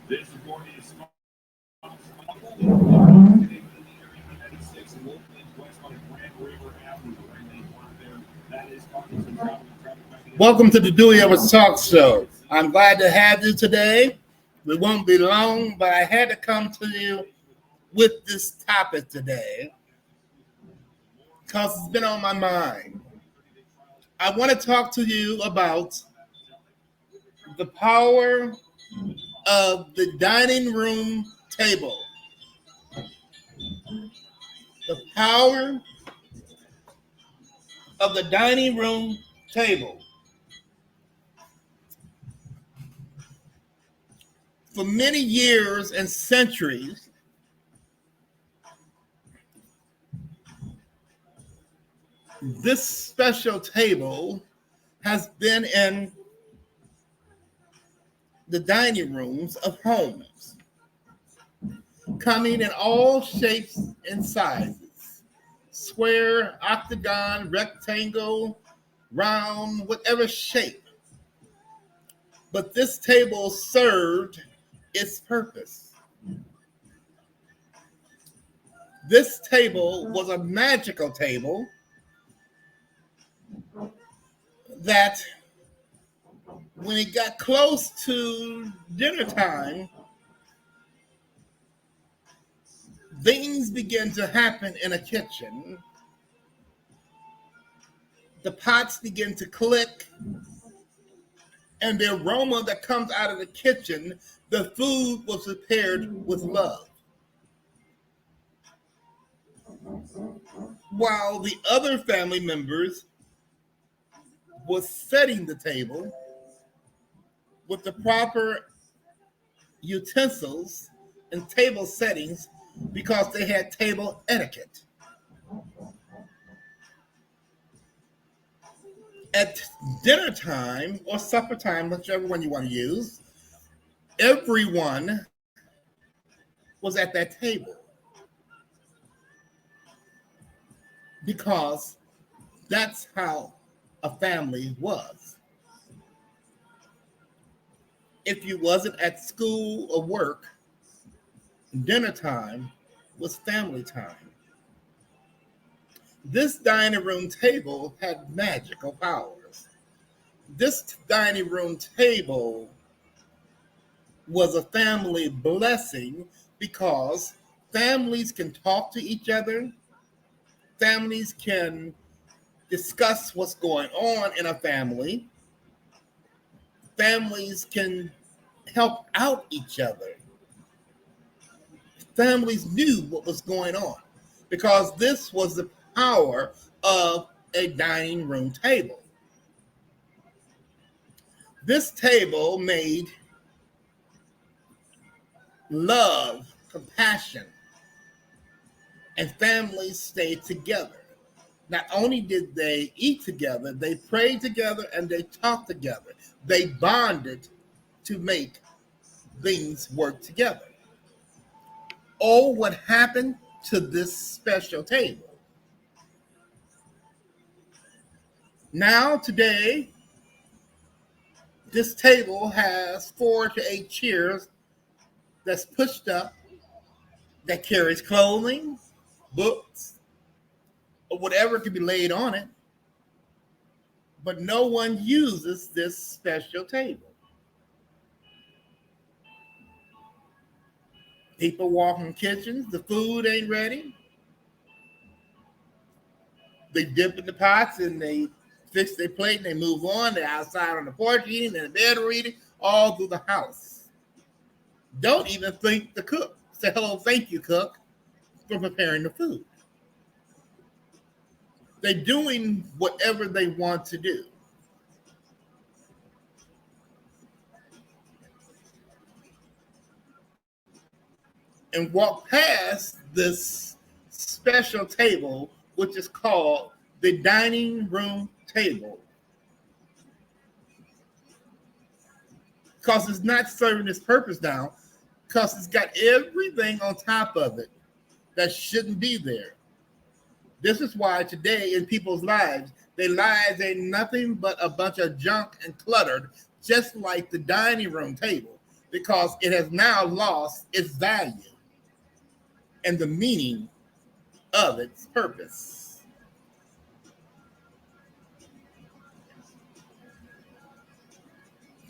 This report is sponsored by United States and locally west on Grand River Avenue, right name one there. That is Parkinson Traffic. Welcome to the Dewey Edwards Talk Show. I'm glad to have you today. We won't be long, but I had to come to you with this topic today because it's been on my mind. I want to talk to you about the power of the dining room table. The power of the dining room table. For many years and centuries, this special table has been in the dining rooms of homes, coming in all shapes and sizes: square, octagon, rectangle, round, whatever shape. But this table served its purpose. This table was a magical table that when it got close to dinner time, things began to happen in a kitchen. The pots begin to click, and the aroma that comes out of the kitchen, the food was prepared with love. While the other family members was setting the table with the proper utensils and table settings because they had table etiquette. At dinner time or supper time, whichever one you want to use, everyone was at that table because that's how a family was. If you wasn't at school or work, dinner time was family time. This dining room table had magical powers. This dining room table was a family blessing because families can talk to each other, families can discuss what's going on in a family, families can help out each other. Families knew what was going on because this was the power of a dining room table. This table made love, compassion, and families stayed together. Not only did they eat together, they prayed together and they talked together. They bonded to make things work together. Oh, what happened to this special table? Now, today, this table has 4 to 8 chairs that's pushed up, that carries clothing, books, or whatever can be laid on it. But no one uses this special table. People walk in kitchens, the food ain't ready. They dip in the pots and they fix their plate and they move on. They're outside on the porch eating, in the bedroom eating, all through the house. Don't even thank the cook. Say, hello, thank you, cook, for preparing the food. They're doing whatever they want to do. And walk past this special table, which is called the dining room table. Because it's not serving its purpose now, because it's got everything on top of it that shouldn't be there. This is why today in people's lives, their lives ain't nothing but a bunch of junk and cluttered, just like the dining room table. because it has now lost its value and the meaning of its purpose.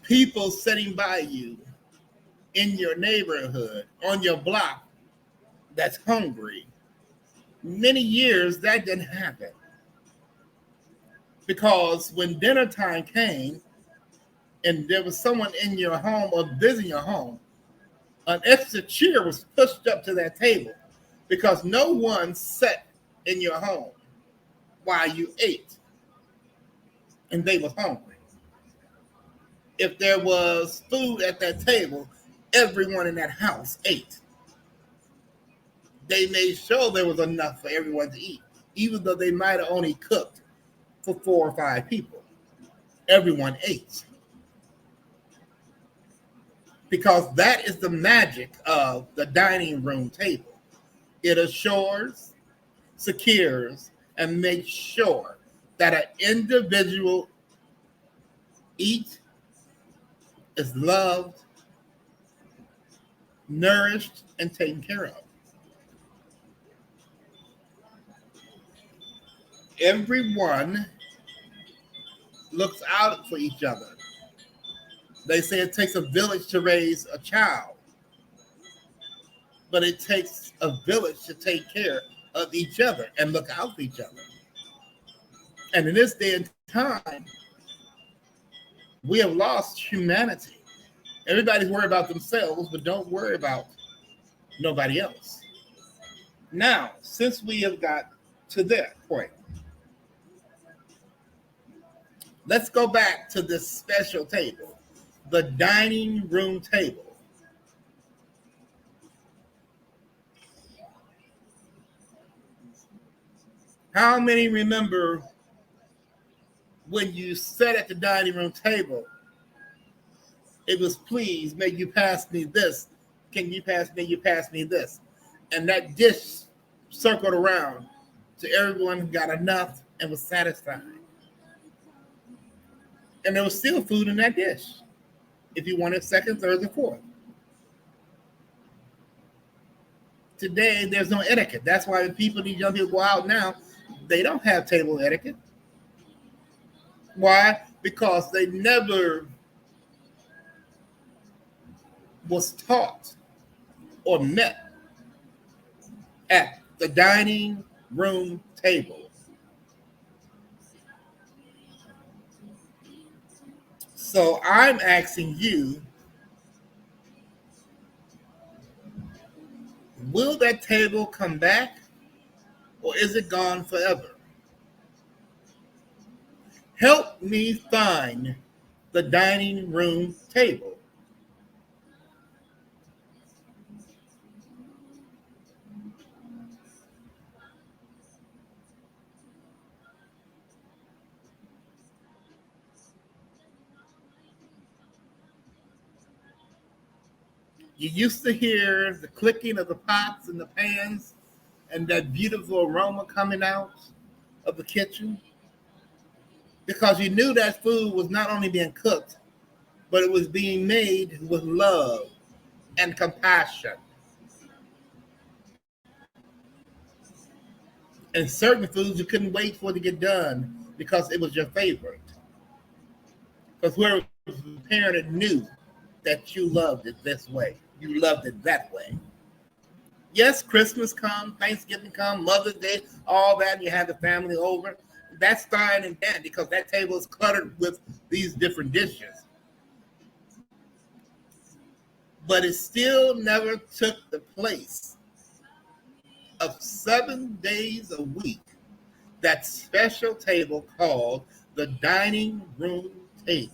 People sitting by you in your neighborhood, on your block, that's hungry. Many years that didn't happen because when dinner time came and there was someone in your home or visiting your home, an extra chair was pushed up to that table because no one sat in your home while you ate and they was hungry. If there was food at that table, everyone in that house ate. They made sure there was enough for everyone to eat, even though they might have only cooked for 4 or 5 people. Everyone ate. Because that is the magic of the dining room table. It assures, secures, and makes sure that an individual eats, is loved, nourished, and taken care of. Everyone looks out for each other. They say it takes a village to raise a child, but it takes a village to take care of each other and look out for each other. And in this day and time, we have lost humanity. Everybody's worried about themselves, but don't worry about nobody else. Now, since we have got to that point, let's go back to this special table, the dining room table. How many remember when you sat at the dining room table, it was please, may you pass me this? Can you pass me, you pass me this? And that dish circled around to everyone who got enough and was satisfied. And there was still food in that dish if you wanted second, third, or fourth. Today, there's no etiquette. That's why these young people go out now, they don't have table etiquette. Why? Because they never was taught or met at the dining room table. So I'm asking you, will that table come back or is it gone forever? Help me find the dining room table. You used to hear the clicking of the pots and the pans and that beautiful aroma coming out of the kitchen because you knew that food was not only being cooked, but it was being made with love and compassion. And certain foods you couldn't wait for it to get done because it was your favorite. Because whoever was preparing it knew that you loved it this way. You loved it that way. Yes, Christmas come, Thanksgiving come, Mother's Day, all that, and you have the family over. That's fine and dandy because that table is cluttered with these different dishes. But it still never took the place of 7 days a week, that special table called the dining room table.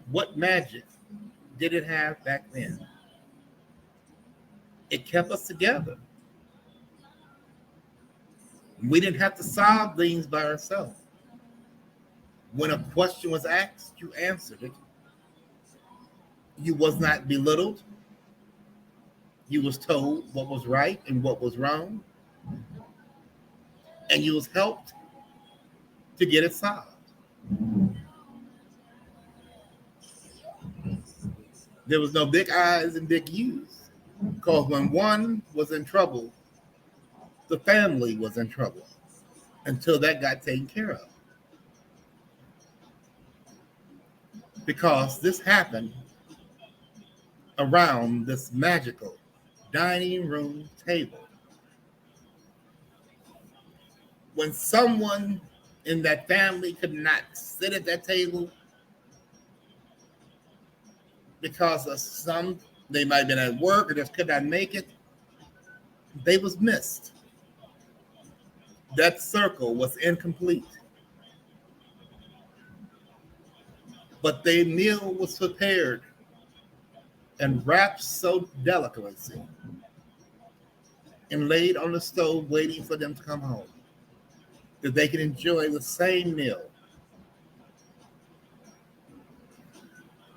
What magic did it have back then? It kept us together. We didn't have to solve things by ourselves. When a question was asked, you answered it. You was not belittled. You was told what was right and what was wrong. And you was helped to get it solved. There was no big I's and big U's. Because when one was in trouble, the family was in trouble until that got taken care of. Because this happened around this magical dining room table. When someone in that family could not sit at that table because of they might have been at work or just could not make it, they was missed. That circle was incomplete. But their meal was prepared and wrapped so delicately and laid on the stove waiting for them to come home, that they can enjoy the same meal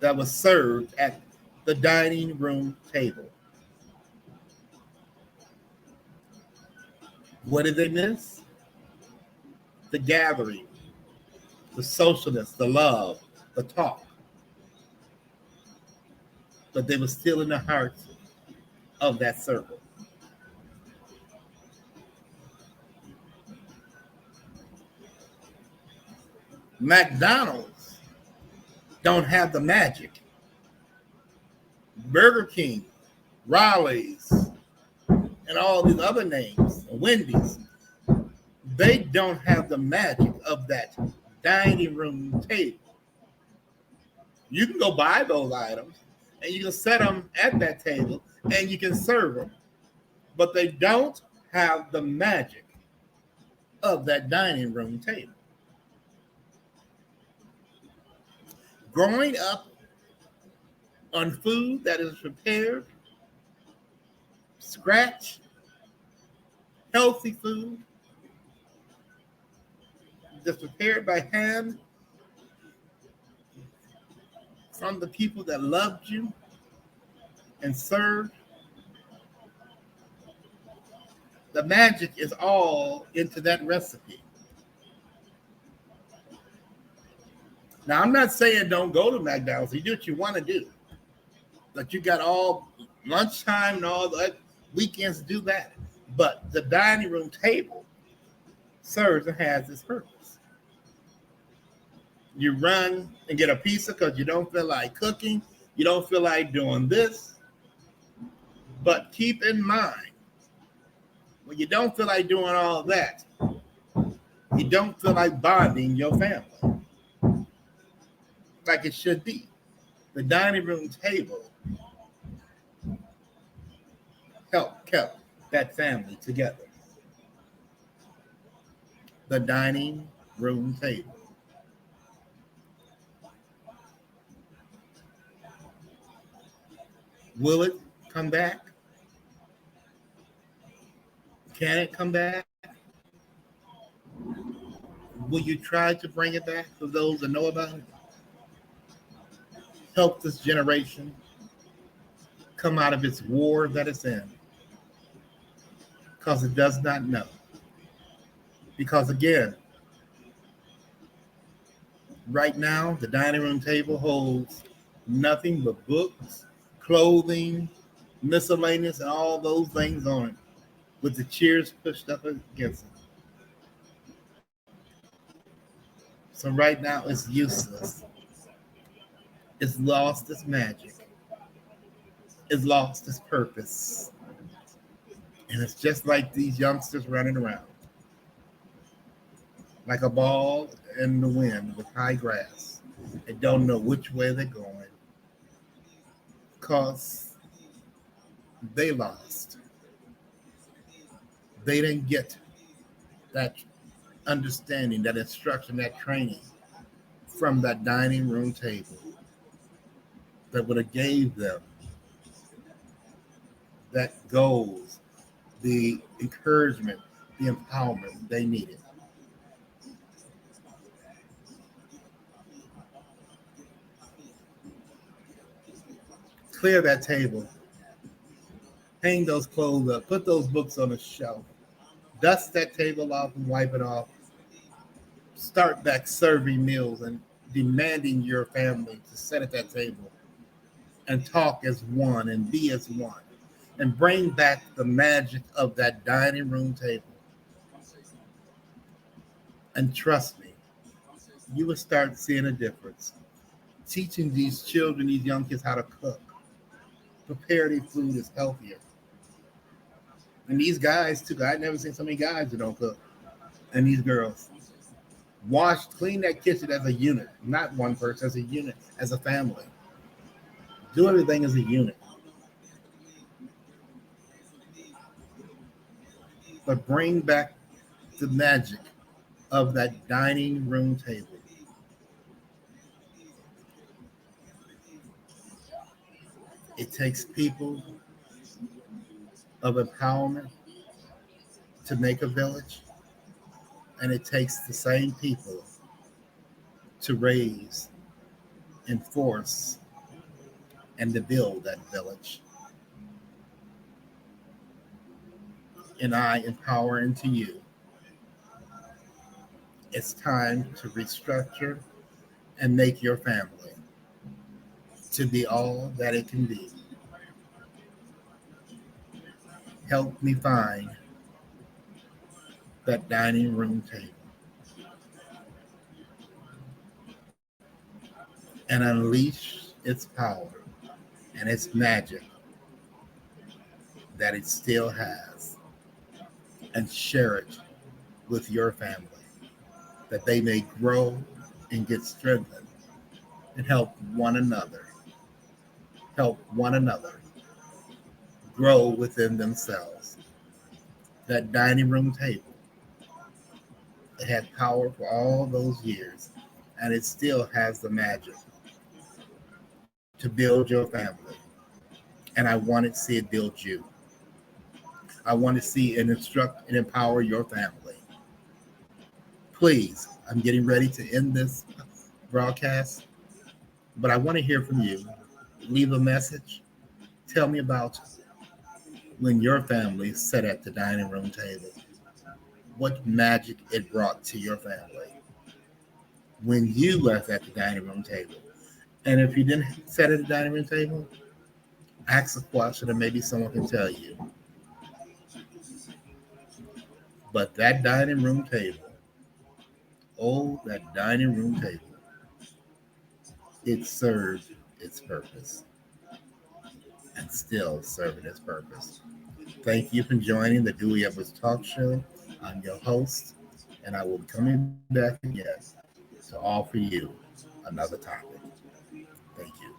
that was served at the dining room table. What did they miss? The gathering, the socialness, the love, the talk. But they were still in the heart of that circle. McDonald's don't have the magic. Burger King, Raleigh's, and all these other names, Wendy's, they don't have the magic of that dining room table. You can go buy those items and you can set them at that table and you can serve them, but they don't have the magic of that dining room table. Growing up on food that is prepared, scratch, healthy food that's prepared by hand from the people that loved you and served, the magic is all into that recipe. Now, I'm not saying don't go to McDonald's. You do what you want to do. But you got all lunchtime and all the weekends to do that. But the dining room table serves and has its purpose. You run and get a pizza because you don't feel like cooking. You don't feel like doing this. But keep in mind, when you don't feel like doing all that, you don't feel like bonding your family like it should be. The dining room table kept that family together. The dining room table. Will it come back? Can it come back? Will you try to bring it back for those that know about it? Help this generation come out of its war that it's in, because it does not know. Because again, right now, the dining room table holds nothing but books, clothing, miscellaneous, and all those things on it, with the chairs pushed up against it. So right now, it's useless. It's lost its magic. It's lost its purpose. And it's just like these youngsters running around, like a ball in the wind with high grass. They don't know which way they're going because they lost. They didn't get that understanding, that instruction, that training from that dining room table that would have gave them that goals, the encouragement, the empowerment they needed. Clear that table, hang those clothes up, put those books on a shelf, dust that table off and wipe it off. start back serving meals and demanding your family to sit at that table and talk as one and be as one and bring back the magic of that dining room table. And trust me, you will start seeing a difference. Teaching these children, these young kids, how to cook, prepare their food is healthier. And these guys too, I've never seen so many guys that don't cook. And these girls. Wash, clean that kitchen as a unit, not one person, as a unit, as a family. Do everything as a unit. But bring back the magic of that dining room table. It takes people of empowerment to make a village, and it takes the same people to raise, enforce, and to build that village. And I empower into you. It's time to restructure and make your family to be all that it can be. Help me find that dining room table and unleash its power and its magic that it still has, and share it with your family that they may grow and get strengthened and help one another grow within themselves. That dining room table, it had power for all those years, and it still has the magic to build your family. And I want to see it build you. I want to see and instruct and empower your family. Please, I'm getting ready to end this broadcast, but I want to hear from you. Leave a message. Tell me about when your family sat at the dining room table, what magic it brought to your family when you left at the dining room table. And if you didn't sit at the dining room table, ask a question and maybe someone can tell you. But that dining room table, oh, that dining room table, it served its purpose and still serving its purpose. Thank you for joining the Dewey Edwards Talk Show. I'm your host, and I will be coming back again to offer you another topic. Thank you.